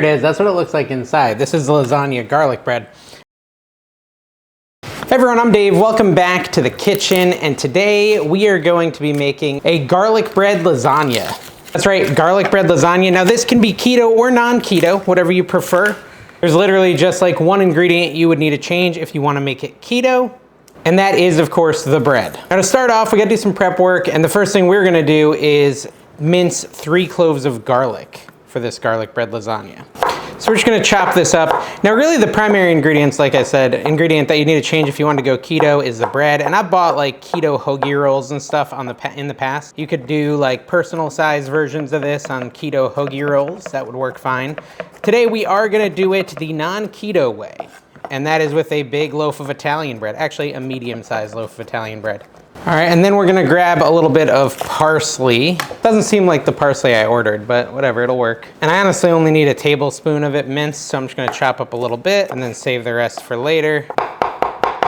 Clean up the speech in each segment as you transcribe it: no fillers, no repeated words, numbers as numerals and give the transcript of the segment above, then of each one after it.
It is, that's what it looks like inside. This is the lasagna garlic bread. Hey everyone, I'm Dave. Welcome back to the kitchen, and today we are going to be making a garlic bread lasagna. That's right, garlic bread lasagna. Now this can be keto or non-keto, whatever you prefer. There's literally just like one ingredient you would need to change if you want to make it keto, and that is of course the bread. Now to start off, we gotta do some prep work, and the first thing we're gonna do is mince 3 cloves of garlic for this garlic bread lasagna. So we're just gonna chop this up. Now really the primary ingredients, like I said, ingredient that you need to change if you want to go keto is the bread. And I bought like keto hoagie rolls and stuff in the past. You could do like personal size versions of this on keto hoagie rolls. That would work fine. Today we are gonna do it the non-keto way. And that is with a big loaf of Italian bread. Actually a medium-sized loaf of Italian bread. All right, and then we're gonna grab a little bit of parsley. Doesn't seem like the parsley I ordered, but whatever, it'll work. And I honestly only need a tablespoon of it minced, so I'm just gonna chop up a little bit and then save the rest for later.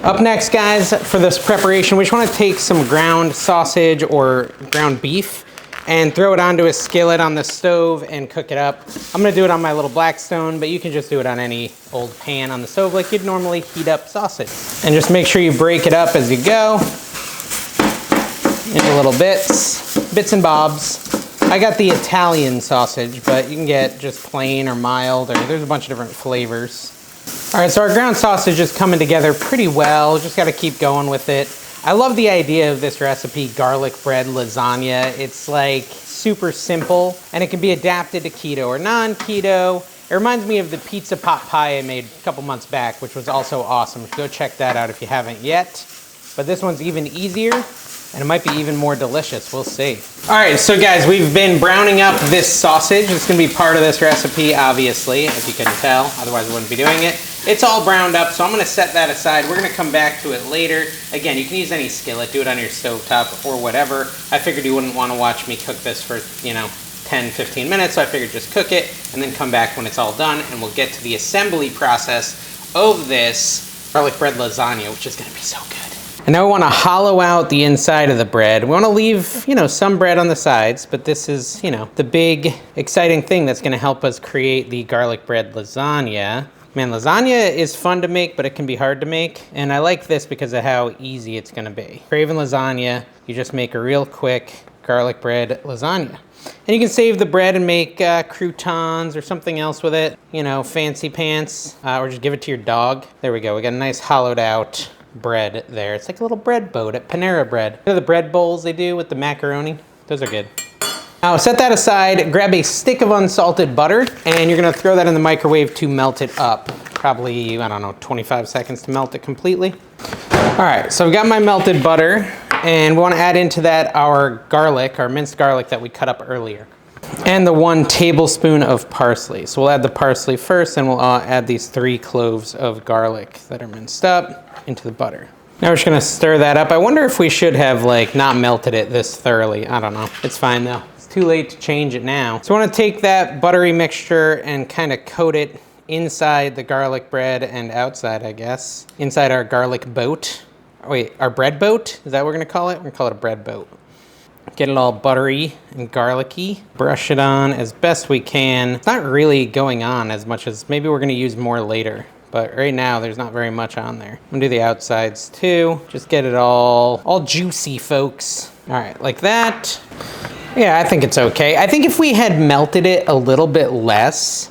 Up next, guys, for this preparation, we just wanna take some ground sausage or ground beef and throw it onto a skillet on the stove and cook it up. I'm gonna do it on my little Blackstone, but you can just do it on any old pan on the stove like you'd normally heat up sausage. And just make sure you break it up as you go into little bits and bobs. I got the Italian sausage, but you can get just plain or mild, or there's a bunch of different flavors. All right, so our ground sausage is coming together pretty well. Just gotta keep going with it. I love the idea of this recipe, garlic bread lasagna. It's like super simple, and it can be adapted to keto or non-keto. It reminds me of the pizza pot pie I made a couple months back, which was also awesome. Go check that out if you haven't yet. But this one's even easier, and it might be even more delicious. We'll see. All right, so guys, we've been browning up this sausage. It's gonna be part of this recipe, obviously, if you couldn't tell. Otherwise, I wouldn't be doing it. It's all browned up, so I'm gonna set that aside. We're gonna come back to it later. Again, you can use any skillet, do it on your stovetop or whatever. I figured you wouldn't wanna watch me cook this for, 10, 15 minutes, so I figured just cook it and then come back when it's all done, and we'll get to the assembly process of this garlic bread lasagna, which is gonna be so good. And now we want to hollow out the inside of the bread. We want to leave, some bread on the sides, but this is, the big exciting thing that's going to help us create the garlic bread lasagna. Man, lasagna is fun to make, but it can be hard to make. And I like this because of how easy it's going to be. Craving lasagna, you just make a real quick garlic bread lasagna. And you can save the bread and make croutons or something else with it, fancy pants, or just give it to your dog. There we go. We got a nice hollowed out bread there. It's like a little bread boat at Panera Bread. The bread bowls they do with the macaroni? Those are good. Now set that aside, grab a stick of unsalted butter, and you're gonna throw that in the microwave to melt it up. Probably, 25 seconds to melt it completely. All right, so I've got my melted butter, and we wanna add into that our garlic, our minced garlic that we cut up earlier. And the 1 tablespoon of parsley. So we'll add the parsley first, and we'll add these 3 cloves of garlic that are minced up into the butter. Now we're just gonna stir that up. I wonder if we should have not melted it this thoroughly. I don't know. It's fine though. It's too late to change it now. So I wanna take that buttery mixture and kind of coat it inside the garlic bread and outside, I guess. Inside our garlic boat. Wait, our bread boat? Is that what we're gonna call it? We're gonna call it a bread boat. Get it all buttery and garlicky. Brush it on as best we can. It's not really going on as much as maybe we're gonna use more later. But right now, there's not very much on there. I'm gonna do the outsides too. Just get it all juicy, folks. All right, like that. Yeah, I think it's okay. I think if we had melted it a little bit less,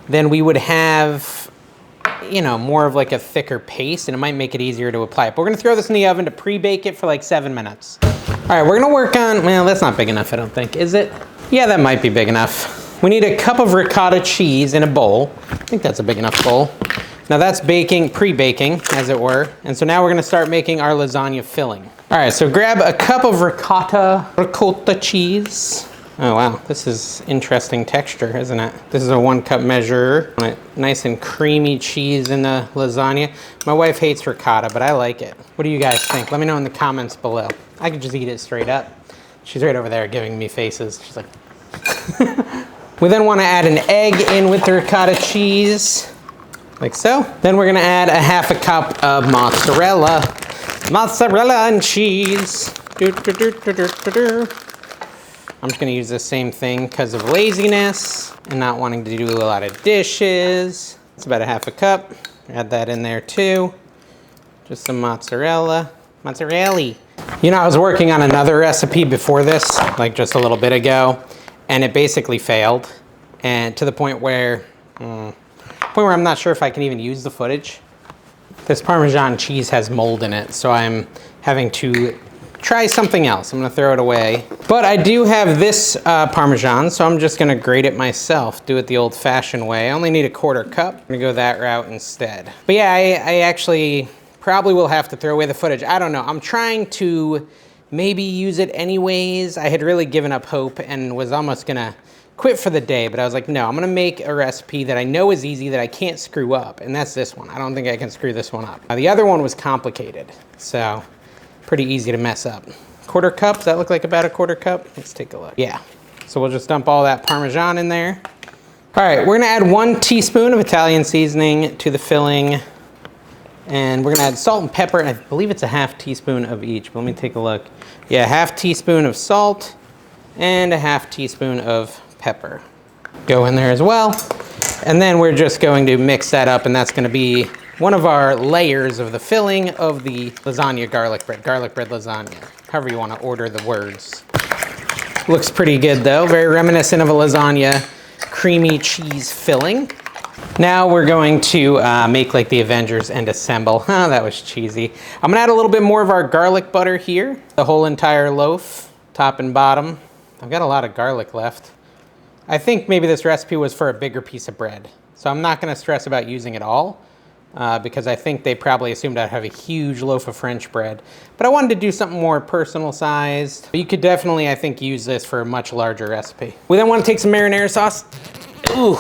then we would have, more of like a thicker paste, and it might make it easier to apply it. But we're gonna throw this in the oven to pre-bake it for like 7 minutes. All right, we're gonna work on, well, that's not big enough, I don't think, is it? Yeah, that might be big enough. We need a cup of ricotta cheese in a bowl. I think that's a big enough bowl. Now that's baking, pre-baking, as it were. And so now we're gonna start making our lasagna filling. All right, so grab a cup of ricotta cheese. Oh wow, this is interesting texture, isn't it? This is a 1 cup measure. Nice and creamy cheese in the lasagna. My wife hates ricotta, but I like it. What do you guys think? Let me know in the comments below. I could just eat it straight up. She's right over there giving me faces. She's like, We then want to add an egg in with the ricotta cheese, like so. Then we're gonna add a 1/2 cup of mozzarella. Mozzarella and cheese. I'm just gonna use the same thing because of laziness and not wanting to do a lot of dishes. It's about a half a cup. Add that in there too. Just some mozzarella. Mozzarella. You know, I was working on another recipe before this, like just a little bit ago, and it basically failed. And to the point where, I'm not sure if I can even use the footage. This Parmesan cheese has mold in it, so I'm having to try something else. I'm gonna throw it away. But I do have this Parmesan, so I'm just gonna grate it myself, do it the old fashioned way. I only need a 1/4 cup. I'm gonna go that route instead. But yeah, I actually probably will have to throw away the footage. I don't know, I'm trying to maybe use it anyways. I had really given up hope and was almost gonna quit for the day, but I was like, no, I'm gonna make a recipe that I know is easy, that I can't screw up, and that's this one. I don't think I can screw this one up. Now, the other one was complicated, so pretty easy to mess up. 1/4 cup, does that look like about a 1/4 cup? Let's take a look. Yeah, so we'll just dump all that Parmesan in there. All right, we're gonna add 1 teaspoon of Italian seasoning to the filling, and we're gonna add salt and pepper, and I believe it's a 1/2 teaspoon of each, but let me take a look. Yeah, 1/2 teaspoon of salt and a 1/2 teaspoon of pepper. Go in there as well. And then we're just going to mix that up, and that's gonna be one of our layers of the filling of the lasagna garlic bread lasagna, however you wanna order the words. Looks pretty good though, very reminiscent of a lasagna creamy cheese filling. Now we're going to make like the Avengers and assemble. Oh, that was cheesy. I'm gonna add a little bit more of our garlic butter here, the whole entire loaf, top and bottom. I've got a lot of garlic left. I think maybe this recipe was for a bigger piece of bread. So I'm not gonna stress about using it all because I think they probably assumed I'd have a huge loaf of French bread. But I wanted to do something more personal sized. But you could definitely, I think, use this for a much larger recipe. We then wanna take some marinara sauce. Ooh.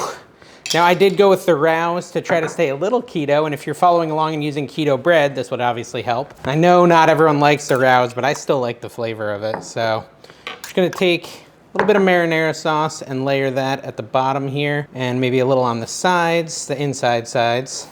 Now I did go with the rouse to try to stay a little keto, and if you're following along and using keto bread, this would obviously help. I know not everyone likes the rouse, but I still like the flavor of it. So I'm just gonna take a little bit of marinara sauce and layer that at the bottom here, and maybe a little on the sides, the inside sides,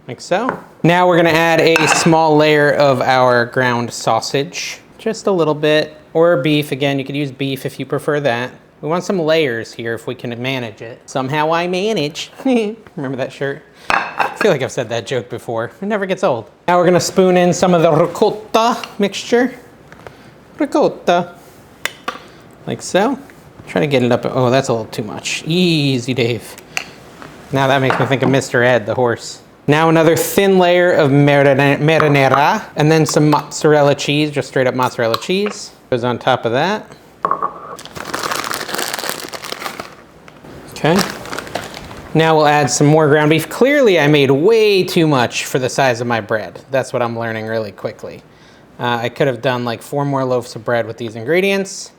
like so. Now we're gonna add a small layer of our ground sausage, just a little bit, or beef. Again, you could use beef if you prefer that. We want some layers here if we can manage it. Somehow I manage. Remember that shirt? I feel like I've said that joke before. It never gets old. Now we're gonna spoon in some of the ricotta mixture. Ricotta. Like so. Try to get it up. Oh, that's a little too much. Easy, Dave. Now that makes me think of Mr. Ed, the horse. Now another thin layer of marinara, and then some mozzarella cheese, just straight up mozzarella cheese. Goes on top of that. Okay. Now we'll add some more ground beef. Clearly I made way too much for the size of my bread. That's what I'm learning really quickly. I could have done like 4 more loaves of bread with these ingredients.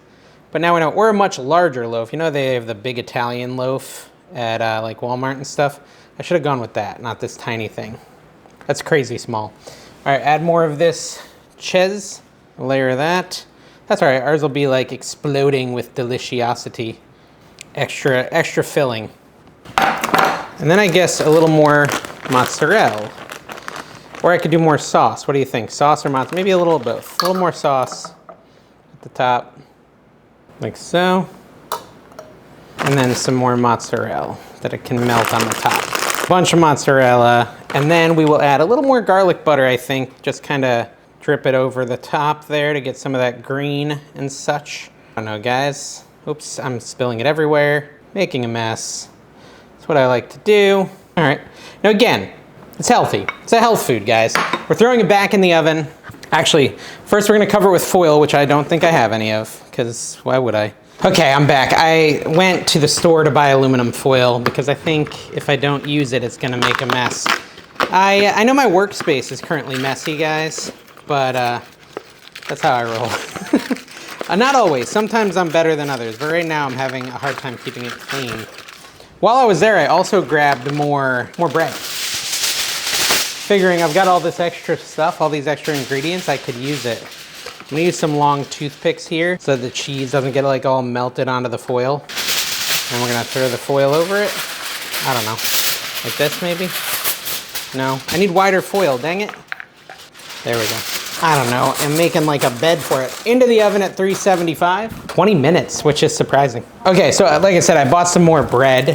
But now we know, or a much larger loaf. You know they have the big Italian loaf at like Walmart and stuff. I should have gone with that, not this tiny thing. That's crazy small. All right, add more of this cheese, a layer of that. That's all right, ours will be like exploding with deliciosity. Extra filling. And then I guess a little more mozzarella. Or I could do more sauce. What do you think? Sauce or mozzarella? Maybe a little of both. A little more sauce at the top. Like so. And then some more mozzarella that it can melt on the top. A bunch of mozzarella. And then we will add a little more garlic butter, I think. Just kind of drip it over the top there to get some of that green and such. I don't know, guys. Oops, I'm spilling it everywhere. Making a mess. That's what I like to do. All right. Now again, it's healthy. It's a health food, guys. We're throwing it back in the oven. Actually, first we're gonna cover it with foil, which I don't think I have any of, because why would I? Okay, I'm back. I went to the store to buy aluminum foil because I think if I don't use it, it's gonna make a mess. I know my workspace is currently messy, guys, but that's how I roll. Not always. Sometimes I'm better than others, but right now I'm having a hard time keeping it clean. While I was there, I also grabbed more bread. Figuring I've got all this extra stuff, all these extra ingredients, I could use it. I'm gonna use some long toothpicks here so the cheese doesn't get like all melted onto the foil. And we're gonna throw the foil over it. I don't know, like this maybe? No, I need wider foil, dang it. There we go. I don't know, am making like a bed for it. Into the oven at 375, 20 minutes, which is surprising. Okay, so like I said, I bought some more bread,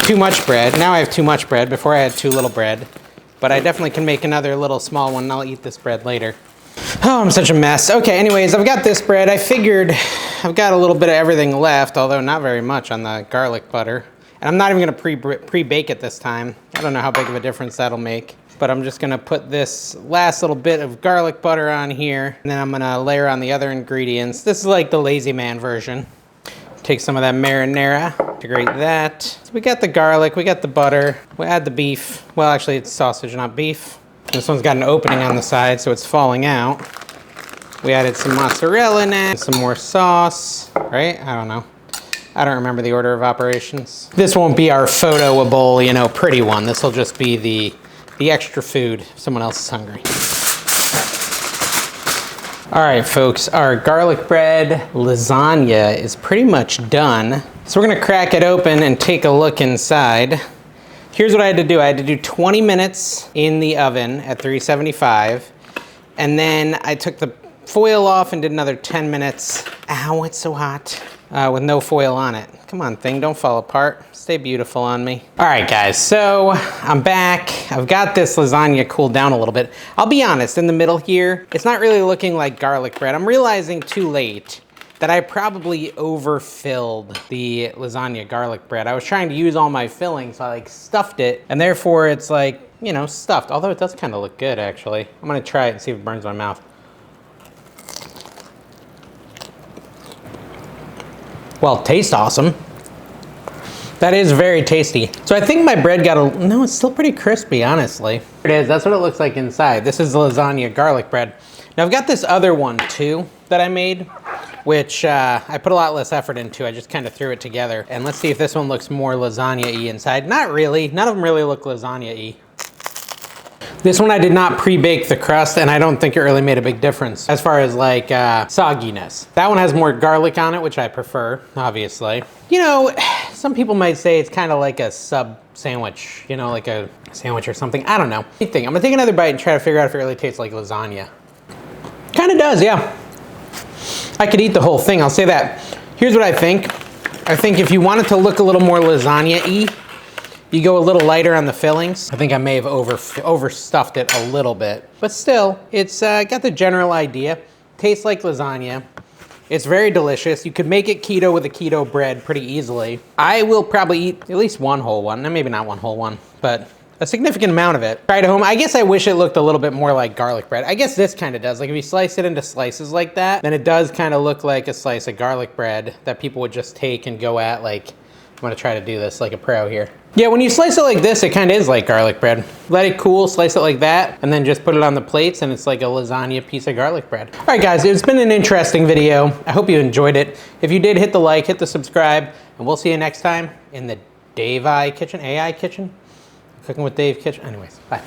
too much bread. Now I have too much bread. Before I had too little bread, but I definitely can make another little small one and I'll eat this bread later. Oh, I'm such a mess. Okay, anyways, I've got this bread. I figured I've got a little bit of everything left, although not very much on the garlic butter. And I'm not even gonna pre-bake it this time. I don't know how big of a difference that'll make. But I'm just gonna put this last little bit of garlic butter on here, and then I'm gonna layer on the other ingredients. This is like the lazy man version. Take some of that marinara, integrate that. So we got the garlic, we got the butter, we add the beef. Well, actually it's sausage, not beef. This one's got an opening on the side, so it's falling out. We added some mozzarella in it, some more sauce, right? I don't know. I don't remember the order of operations. This won't be our photoable, you know, pretty one. This will just be the extra food if someone else is hungry. All right, folks, our garlic bread lasagna is pretty much done. So we're gonna crack it open and take a look inside. Here's what I had to do. I had to do 20 minutes in the oven at 375. And then I took the foil off and did another 10 minutes. Ow, it's so hot. With no foil on it. Come on, thing, don't fall apart. Stay beautiful on me. All right, guys, so I'm back. I've got this lasagna cooled down a little bit. I'll be honest, in the middle here, it's not really looking like garlic bread. I'm realizing too late that I probably overfilled the lasagna garlic bread. I was trying to use all my filling, so I like stuffed it, and therefore it's like, you know, stuffed. Although it does kind of look good, actually. I'm gonna try it and see if it burns my mouth. Well, tastes awesome. That is very tasty. So I think my bread got a, no, it's still pretty crispy, honestly. It is, that's what it looks like inside. This is the lasagna garlic bread. Now I've got this other one too that I made, which I put a lot less effort into. I just kind of threw it together. And let's see if this one looks more lasagna-y inside. Not really, none of them really look lasagna-y. This one I did not pre-bake the crust, and I don't think it really made a big difference as far as like sogginess. That one has more garlic on it, which I prefer, obviously. You know, some people might say it's kind of like a sub sandwich, you know, like a sandwich or something. I don't know. What do you think? I'm gonna take another bite and try to figure out if it really tastes like lasagna. Kind of does, yeah. I could eat the whole thing, I'll say that. Here's what I think. I think if you want it to look a little more lasagna-y, you go a little lighter on the fillings. I think I may have overstuffed it a little bit, but still, it's got the general idea. Tastes like lasagna. It's very delicious. You could make it keto with a keto bread pretty easily. I will probably eat at least one whole one, and maybe not one whole one, but a significant amount of it. Try it at home. I guess I wish it looked a little bit more like garlic bread. I guess this kind of does. Like if you slice it into slices like that, then it does kind of look like a slice of garlic bread that people would just take and go at like, I'm gonna try to do this like a pro here. Yeah, when you slice it like this, it kind of is like garlic bread. Let it cool, slice it like that, and then just put it on the plates, and it's like a lasagna piece of garlic bread. All right, guys, it's been an interesting video. I hope you enjoyed it. If you did, hit the like, hit the subscribe, and we'll see you next time in the Dave I kitchen, AI kitchen, Cooking with Dave kitchen. Anyways, bye.